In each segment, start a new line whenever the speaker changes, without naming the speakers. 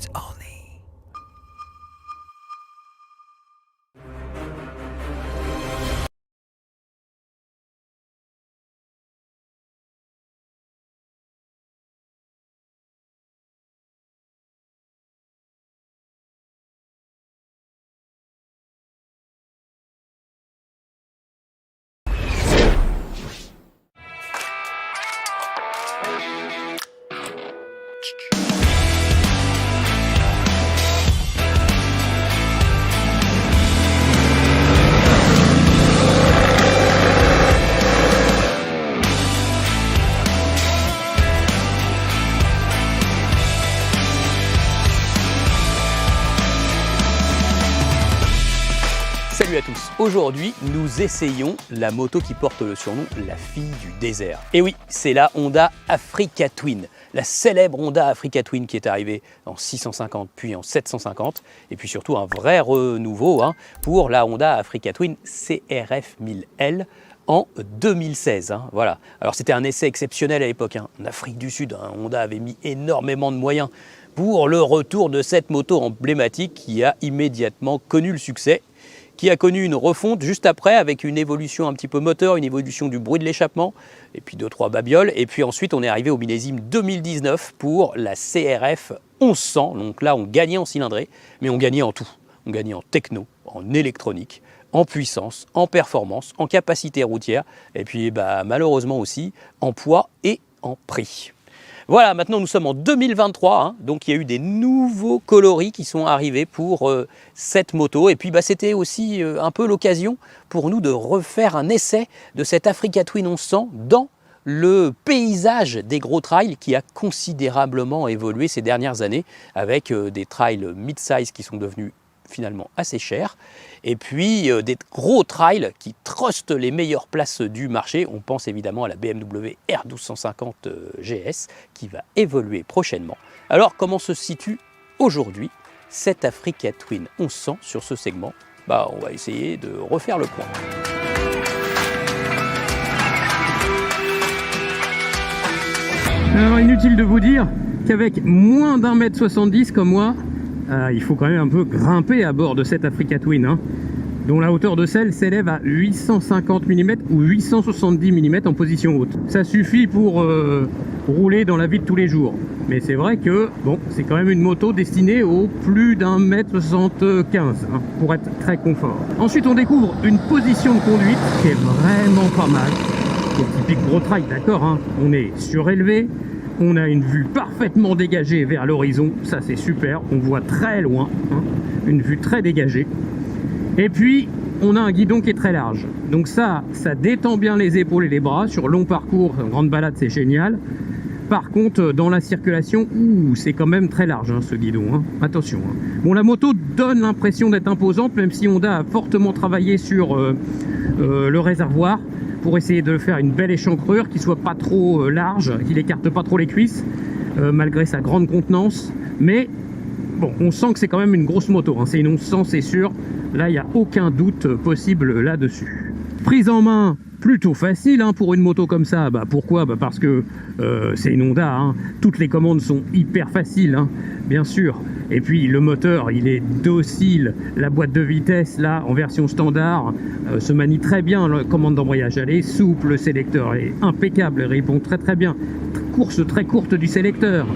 Streets only.
Salut à tous, aujourd'hui nous essayons la moto qui porte le surnom la fille du désert. Et oui, c'est la Honda Africa Twin, la célèbre Honda Africa Twin qui est arrivée en 650 puis en 750 et puis surtout un vrai renouveau pour la Honda Africa Twin CRF 1000L en 2016. Voilà. Alors c'était un essai exceptionnel à l'époque, en Afrique du Sud, Honda avait mis énormément de moyens pour le retour de cette moto emblématique qui a immédiatement connu le succès, qui a connu une refonte juste après avec une évolution un petit peu moteur, une évolution du bruit de l'échappement et puis 2-3 babioles. Et puis ensuite on est arrivé au millésime 2019 pour la CRF 1100. Donc là on gagnait en cylindrée, mais on gagnait en tout. On gagnait en techno, en électronique, en puissance, en performance, en capacité routière et puis malheureusement aussi en poids et en prix. Voilà, maintenant nous sommes en 2023, donc il y a eu des nouveaux coloris qui sont arrivés pour cette moto. Et puis c'était aussi un peu l'occasion pour nous de refaire un essai de cette Africa Twin 1100 dans le paysage des gros trails qui a considérablement évolué ces dernières années avec des trails mid-size qui sont devenus finalement assez chers et puis des gros trails qui trustent les meilleures places du marché. On pense évidemment à la BMW R1250 GS qui va évoluer prochainement. Alors comment se situe aujourd'hui cette Africa Twin 1100 sur ce segment? On va essayer de refaire le point.
Alors inutile de vous dire qu'avec moins d'1m70 comme moi, il faut quand même un peu grimper à bord de cette Africa Twin, dont la hauteur de selle s'élève à 850 mm ou 870 mm en position haute. Ça suffit pour rouler dans la vie de tous les jours. Mais c'est vrai que c'est quand même une moto destinée aux plus d'1m75 pour être très confort. Ensuite on découvre une position de conduite qui est vraiment pas mal. C'est typique gros trail, d'accord, on est surélevé. On a une vue parfaitement dégagée vers l'horizon, ça c'est super, on voit très loin, une vue très dégagée. Et puis, on a un guidon qui est très large. Donc ça détend bien les épaules et les bras. Sur long parcours, grande balade, c'est génial. Par contre, dans la circulation, c'est quand même très large ce guidon, attention. Bon, la moto donne l'impression d'être imposante, même si Honda a fortement travaillé sur le réservoir, pour essayer de faire une belle échancrure qui soit pas trop large, qui n'écarte pas trop les cuisses, malgré sa grande contenance. Mais bon, on sent que c'est quand même une grosse moto, c'est une 1100, c'est sûr. Là, il n'y a aucun doute possible là-dessus. Prise en main, plutôt facile pour une moto comme ça. Pourquoi? Parce que c'est une Honda, toutes les commandes sont hyper faciles, bien sûr. Et puis le moteur, il est docile. La boîte de vitesse, là, en version standard, se manie très bien. La commande d'embrayage, elle est souple. Le sélecteur est impeccable, il répond très bien. Course très courte du sélecteur.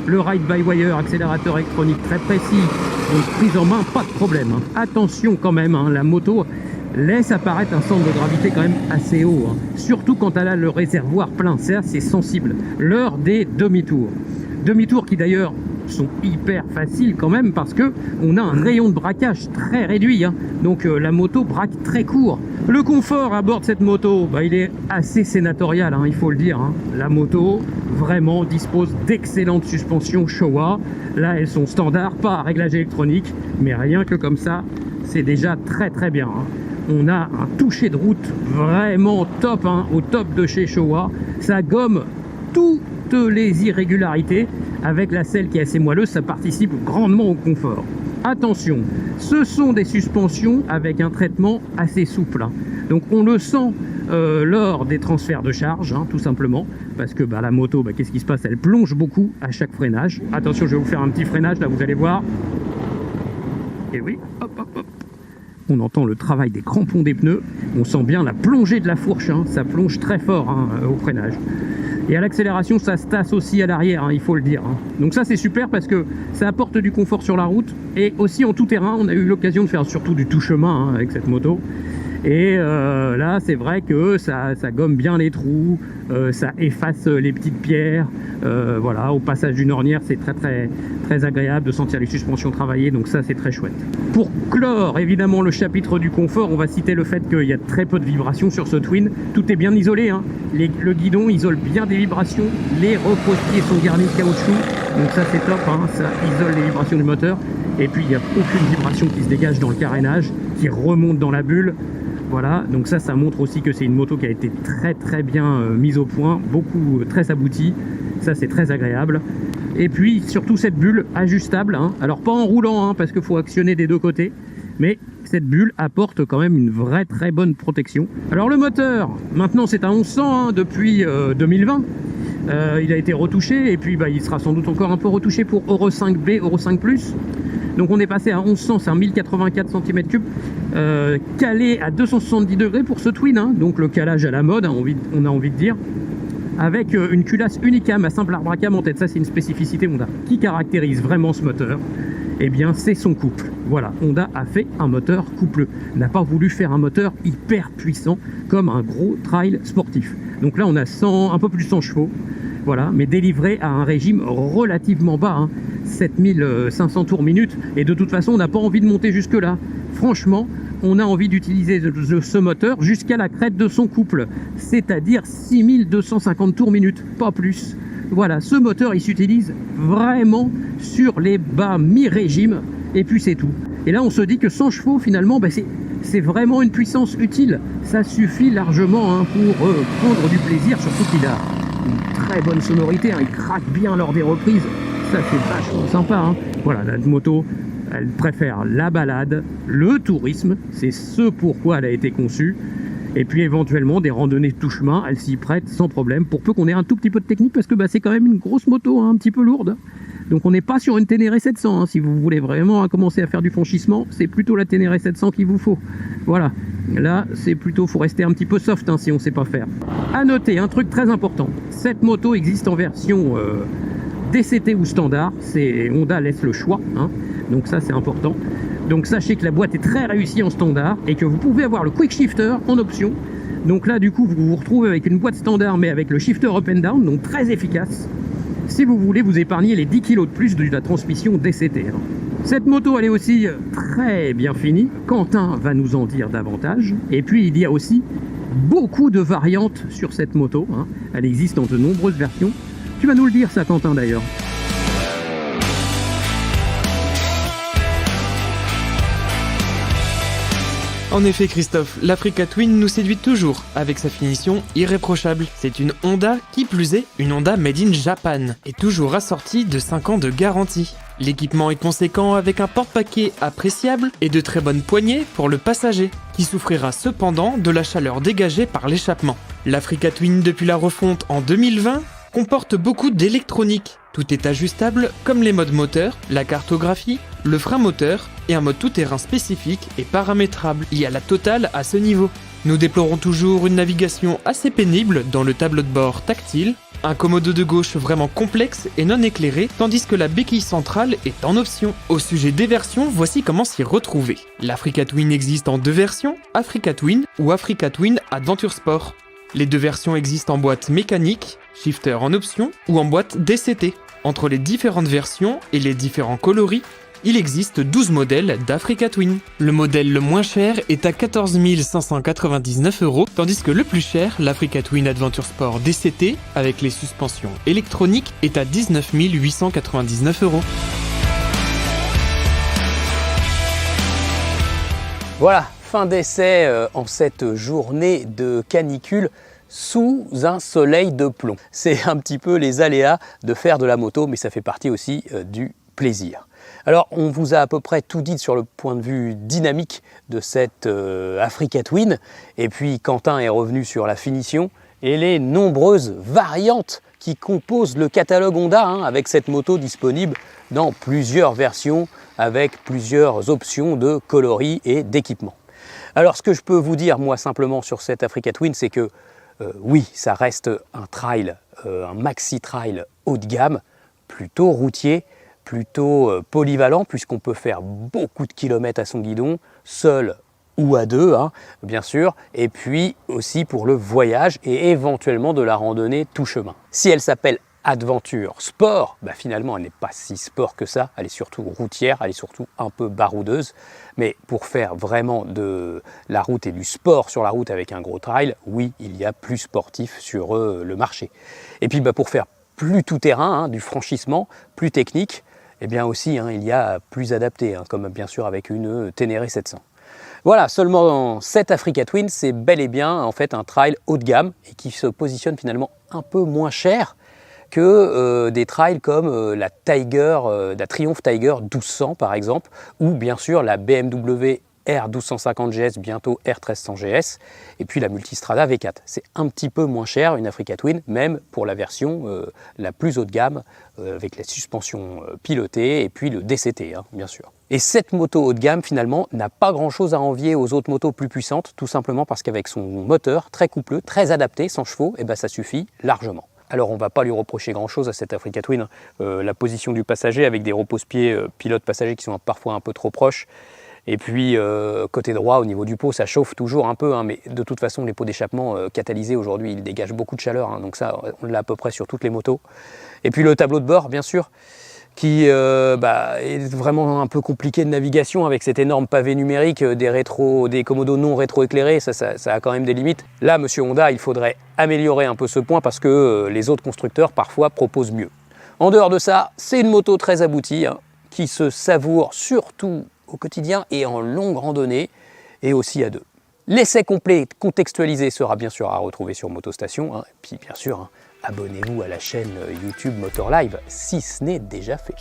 Le ride-by-wire, accélérateur électronique très précis. Donc prise en main, pas de problème. Attention quand même, la moto laisse apparaître un centre de gravité quand même assez haut. Surtout quand elle a le réservoir plein, c'est assez sensible. L'heure des demi-tours. Demi-tours qui d'ailleurs sont hyper faciles quand même parce que on a un rayon de braquage très réduit, donc la moto braque très court. Le confort à bord de cette moto, il est assez sénatorial, il faut le dire. La moto vraiment dispose d'excellentes suspensions Showa. Là elles sont standards, pas à réglage électronique, mais rien que comme ça c'est déjà très bien. On a un toucher de route vraiment top, au top de chez Showa. Ça gomme toutes les irrégularités. Avec la selle qui est assez moelleuse, ça participe grandement au confort. Attention, ce sont des suspensions avec un traitement assez souple. Donc on le sent lors des transferts de charge, hein, tout simplement, parce que la moto, qu'est-ce qui se passe? Elle plonge beaucoup à chaque freinage. Attention, je vais vous faire un petit freinage, là vous allez voir. Et oui, hop, hop, hop. On entend le travail des crampons des pneus, on sent bien la plongée de la fourche, hein. Ça plonge très fort, hein, au freinage. Et à l'accélération, ça se tasse aussi à l'arrière, hein, il faut le dire, hein. Donc ça c'est super parce que ça apporte du confort sur la route et aussi en tout terrain. On a eu l'occasion de faire surtout du tout chemin, hein, avec cette moto. Et là c'est vrai que ça gomme bien les trous, ça efface les petites pierres, voilà, au passage d'une ornière c'est très agréable de sentir les suspensions travailler, donc ça c'est très chouette. Pour clore évidemment le chapitre du confort, on va citer le fait qu'il y a très peu de vibrations sur ce Twin. Tout est bien isolé, hein. Le guidon isole bien des vibrations, les repose-pieds sont garnis de caoutchouc, donc ça c'est top, hein, ça isole les vibrations du moteur. Et puis il n'y a aucune vibration qui se dégage dans le carénage, qui remonte dans la bulle. Voilà, donc ça montre aussi que c'est une moto qui a été très bien mise au point, très aboutie. Ça c'est très agréable. Et puis surtout cette bulle ajustable, hein. Alors pas en roulant, hein, parce qu'il faut actionner des deux côtés, mais cette bulle apporte quand même une très bonne protection. Alors le moteur, maintenant c'est un 1100, hein, depuis 2020. Il a été retouché et puis il sera sans doute encore un peu retouché pour Euro 5B, Euro 5+. Donc on est passé à 1100, c'est un 1084 cm3, calé à 270 degrés pour ce Twin, hein, donc le calage à la mode, hein, on a envie de dire, avec une culasse Unicam à simple arbre à cam en tête. Ça c'est une spécificité Honda qui caractérise vraiment ce moteur. Eh bien c'est son couple. Voilà, Honda a fait un moteur coupleux, n'a pas voulu faire un moteur hyper puissant comme un gros trail sportif. Donc là on a un peu plus de 100 chevaux. Voilà, mais délivré à un régime relativement bas, hein, 7500 tours minute, et de toute façon on n'a pas envie de monter jusque là. Franchement, on a envie d'utiliser ce moteur jusqu'à la crête de son couple, c'est-à-dire 6250 tours minute, pas plus. Voilà, ce moteur il s'utilise vraiment sur les bas mi-régime, et puis c'est tout. Et là on se dit que 100 chevaux finalement, c'est vraiment une puissance utile, ça suffit largement, hein, pour prendre du plaisir, surtout qu'il a une très bonne sonorité, hein, il craque bien lors des reprises, ça c'est vachement sympa, hein. Voilà, la moto, elle préfère la balade, le tourisme, c'est ce pourquoi elle a été conçue, et puis éventuellement des randonnées tout chemin, elle s'y prête sans problème, pour peu qu'on ait un tout petit peu de technique, parce que c'est quand même une grosse moto, hein, un petit peu lourde. Donc on n'est pas sur une Ténéré 700, hein. Si vous voulez vraiment commencer à faire du franchissement, c'est plutôt la Ténéré 700 qu'il vous faut. Voilà, là c'est plutôt, faut rester un petit peu soft, hein, si on ne sait pas faire. À noter un truc très important, cette moto existe en version DCT ou standard, Honda laisse le choix, hein. Donc ça c'est important. Donc sachez que la boîte est très réussie en standard et que vous pouvez avoir le quick shifter en option. Donc là du coup vous vous retrouvez avec une boîte standard mais avec le shifter up and down, donc très efficace si vous voulez vous épargner les 10 kg de plus de la transmission DCT. Cette moto elle est aussi très bien finie, Quentin va nous en dire davantage. Et puis il y a aussi beaucoup de variantes sur cette moto, hein. Elle existe dans de nombreuses versions. Tu vas nous le dire ça Quentin d'ailleurs.
En effet Christophe, l'Africa Twin nous séduit toujours avec sa finition irréprochable. C'est une Honda, qui plus est, une Honda made in Japan, et toujours assortie de 5 ans de garantie. L'équipement est conséquent avec un porte-paquet appréciable et de très bonnes poignées pour le passager, qui souffrira cependant de la chaleur dégagée par l'échappement. L'Africa Twin depuis la refonte en 2020 comporte beaucoup d'électronique. Tout est ajustable comme les modes moteur, la cartographie, le frein moteur et un mode tout-terrain spécifique et paramétrable. Il y a la totale à ce niveau. Nous déplorons toujours une navigation assez pénible dans le tableau de bord tactile, un commodo de gauche vraiment complexe et non éclairé, tandis que la béquille centrale est en option. Au sujet des versions, voici comment s'y retrouver. L'Africa Twin existe en deux versions, Africa Twin ou Africa Twin Adventure Sport. Les deux versions existent en boîte mécanique, shifter en option ou en boîte DCT. Entre les différentes versions et les différents coloris, il existe 12 modèles d'Africa Twin. Le modèle le moins cher est à 14 599 €, tandis que le plus cher, l'Africa Twin Adventure Sport DCT, avec les suspensions électroniques, est à 19 899 €.
Voilà, fin d'essai en cette journée de canicule sous un soleil de plomb. C'est un petit peu les aléas de faire de la moto, mais ça fait partie aussi du plaisir. Alors, on vous a à peu près tout dit sur le point de vue dynamique de cette Africa Twin. Et puis, Quentin est revenu sur la finition et les nombreuses variantes qui composent le catalogue Honda, hein, avec cette moto disponible dans plusieurs versions, avec plusieurs options de coloris et d'équipement. Alors, ce que je peux vous dire, moi, simplement sur cette Africa Twin, c'est que oui, ça reste un trail, un maxi trail haut de gamme, plutôt routier, plutôt polyvalent, puisqu'on peut faire beaucoup de kilomètres à son guidon, seul ou à deux, hein, bien sûr, et puis aussi pour le voyage et éventuellement de la randonnée tout chemin. Si elle s'appelle Adventure Sport, bah finalement elle n'est pas si sport que ça, elle est surtout routière, elle est surtout un peu baroudeuse, mais pour faire vraiment de la route et du sport sur la route avec un gros trail, oui, il y a plus sportif sur le marché. Et puis bah, pour faire plus tout-terrain, hein, du franchissement, plus technique, et bien aussi hein, il y a plus adapté, hein, comme bien sûr avec une Ténéré 700. Voilà, seulement cette Africa Twin, c'est bel et bien en fait un trail haut de gamme et qui se positionne finalement un peu moins cher que des trails comme la Triumph Tiger 1200 par exemple, ou bien sûr la BMW R1250 GS, bientôt R1300 GS, et puis la Multistrada V4. C'est un petit peu moins cher une Africa Twin, même pour la version la plus haut de gamme, avec la suspension pilotée et puis le DCT, hein, bien sûr. Et cette moto haut de gamme, finalement, n'a pas grand-chose à envier aux autres motos plus puissantes, tout simplement parce qu'avec son moteur très coupleux, très adapté, 100 chevaux, et ben ça suffit largement. Alors on ne va pas lui reprocher grand-chose à cette Africa Twin, la position du passager avec des repose-pieds pilote-passager qui sont parfois un peu trop proches. Et puis côté droit, au niveau du pot, ça chauffe toujours un peu, hein, mais de toute façon les pots d'échappement catalysés aujourd'hui, ils dégagent beaucoup de chaleur, hein, donc ça on l'a à peu près sur toutes les motos. Et puis le tableau de bord, bien sûr, qui est vraiment un peu compliqué de navigation avec cet énorme pavé numérique, des commodos non rétroéclairés, ça a quand même des limites. Là, monsieur Honda, il faudrait améliorer un peu ce point parce que les autres constructeurs parfois proposent mieux. En dehors de ça, c'est une moto très aboutie, hein, qui se savoure surtout au quotidien et en longue randonnée, et aussi à deux. L'essai complet contextualisé sera bien sûr à retrouver sur Motostation, hein, et puis bien sûr, hein, abonnez-vous à la chaîne YouTube Motor Live si ce n'est déjà fait.